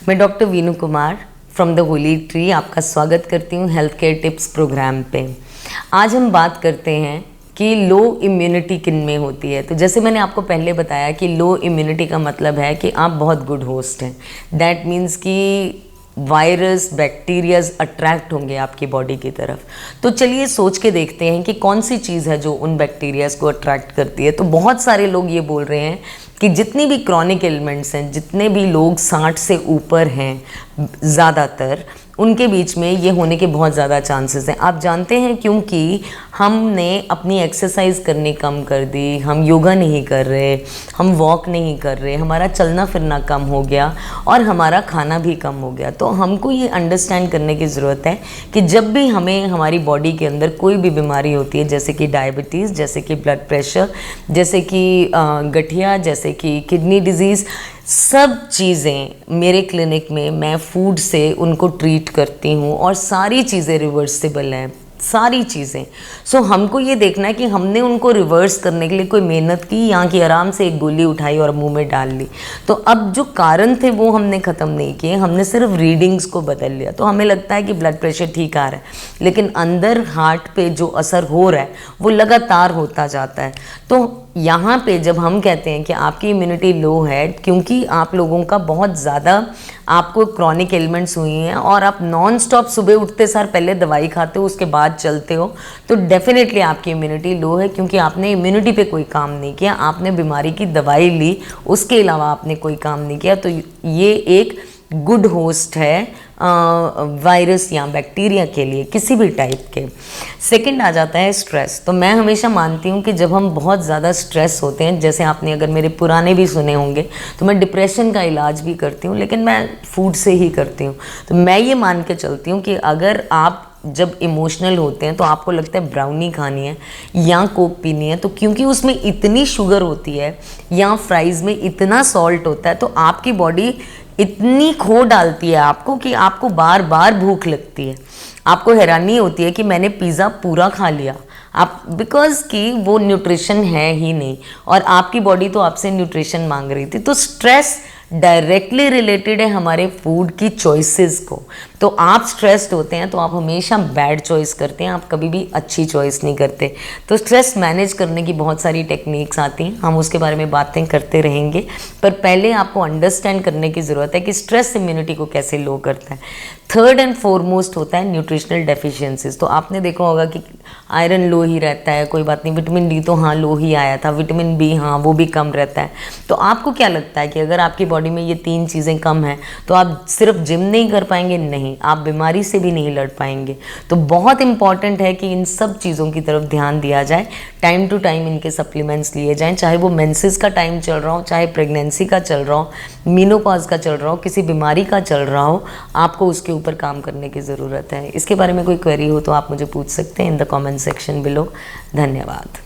मैं doctor Veenu Kumar from the Holy Tree आपका स्वागत करती हूँ हेल्थ केयर टिप्स प्रोग्राम पे। आज हम बात करते हैं कि लो इम्यूनिटी किन में होती है। तो जैसे मैंने आपको पहले बताया कि लो इम्यूनिटी का मतलब है कि आप बहुत गुड होस्ट हैं। दैट मीन्स कि वायरस बैक्टीरियाज अट्रैक्ट होंगे आपकी बॉडी की तरफ। तो चलिए सोच के देखते हैं कि कौन सी चीज़ है जो उन बैक्टीरियाज को अट्रैक्ट करती है। तो बहुत सारे लोग ये बोल रहे हैं कि जितनी भी क्रॉनिक एलिमेंट्स हैं, जितने भी लोग 60 से ऊपर हैं ज़्यादातर, उनके बीच में ये होने के बहुत ज़्यादा चांसेस हैं। आप जानते हैं क्योंकि हमने अपनी एक्सरसाइज करनी कम कर दी, हम योगा नहीं कर रहे, हम वॉक नहीं कर रहे, हमारा चलना फिरना कम हो गया और हमारा खाना भी कम हो गया। तो हमको ये अंडरस्टैंड करने की ज़रूरत है कि जब भी हमें हमारी बॉडी के अंदर कोई भी बीमारी होती है, जैसे कि डायबिटीज़, जैसे कि ब्लड प्रेशर, जैसे कि गठिया, जैसे कि किडनी डिजीज़, सब चीज़ें मेरे क्लिनिक में मैं फूड से उनको ट्रीट करती हूँ और सारी चीज़ें रिवर्सिबल हैं, सारी चीज़ें। सो हमको ये देखना है कि हमने उनको रिवर्स करने के लिए कोई मेहनत की या कि आराम से एक गोली उठाई और मुंह में डाल ली। तो अब जो कारण थे वो हमने ख़त्म नहीं किए, हमने सिर्फ रीडिंग्स को बदल लिया। तो हमें लगता है कि ब्लड प्रेशर ठीक आ रहा है, लेकिन अंदर हार्ट पे जो असर हो रहा है वो लगातार होता जाता है। तो यहाँ पे जब हम कहते हैं कि आपकी इम्यूनिटी लो है क्योंकि आप लोगों का बहुत ज़्यादा आपको क्रॉनिक एलिमेंट्स हुई हैं और आप नॉन स्टॉप सुबह उठते सार पहले दवाई खाते हो, उसके बाद चलते हो, तो डेफिनेटली आपकी इम्यूनिटी लो है क्योंकि आपने इम्यूनिटी पे कोई काम नहीं किया, आपने बीमारी की दवाई ली, उसके अलावा आपने कोई काम नहीं किया। तो ये एक गुड होस्ट है वायरस या बैक्टीरिया के लिए, किसी भी टाइप के। सेकंड आ जाता है स्ट्रेस। तो मैं हमेशा मानती हूँ कि जब हम बहुत ज़्यादा स्ट्रेस होते हैं, जैसे आपने अगर मेरे पुराने भी सुने होंगे, तो मैं डिप्रेशन का इलाज भी करती हूँ, लेकिन मैं फूड से ही करती हूँ। तो मैं ये मान के चलती हूँ कि अगर आप जब इमोशनल होते हैं तो आपको लगता है ब्राउनी खानी है या कोक पीनी है, तो क्योंकि उसमें इतनी शुगर होती है या फ्राइज़ में इतना सॉल्ट होता है, तो आपकी बॉडी इतनी खो डालती है आपको कि आपको बार बार भूख लगती है। आपको हैरानी होती है कि मैंने पिज़्ज़ा पूरा खा लिया, आप बिकॉज कि वो न्यूट्रिशन है ही नहीं और आपकी बॉडी तो आपसे न्यूट्रिशन मांग रही थी। तो स्ट्रेस डायरेक्टली रिलेटेड है हमारे फूड की चॉइसेस को। तो आप स्ट्रेस्ड होते हैं तो आप हमेशा बैड चॉइस करते हैं, आप कभी भी अच्छी चॉइस नहीं करते। तो स्ट्रेस मैनेज करने की बहुत सारी टेक्निक्स आती हैं, हम उसके बारे में बातें करते रहेंगे, पर पहले आपको अंडरस्टैंड करने की ज़रूरत है कि स्ट्रेस इम्यूनिटी को कैसे लो करता है। थर्ड एंड फॉरमोस्ट होता है न्यूट्रिशनल डेफिशिएंसीज। तो आपने देखा होगा कि आयरन लो ही रहता है, कोई बात नहीं, विटामिन डी तो हाँ लो ही आया था, विटामिन बी हाँ वो भी कम रहता है। तो आपको क्या लगता है कि अगर आपकी बॉडी में ये 3 चीज़ें कम हैं तो आप सिर्फ जिम नहीं कर पाएंगे? नहीं, आप बीमारी से भी नहीं लड़ पाएंगे। तो बहुत इंपॉर्टेंट है कि इन सब चीज़ों की तरफ ध्यान दिया जाए, टाइम टू टाइम इनके सप्लीमेंट्स लिए जाएँ, चाहे वो मेंसेस का टाइम चल रहा हो, चाहे प्रेगनेंसी का चल रहा हो, मीनोपॉज का चल रहा हो, किसी बीमारी का चल रहा हो, आपको उसके ऊपर काम करने की ज़रूरत है। इसके बारे में कोई क्वेरी हो तो आप मुझे पूछ सकते हैं in the comment section below. धन्यवाद।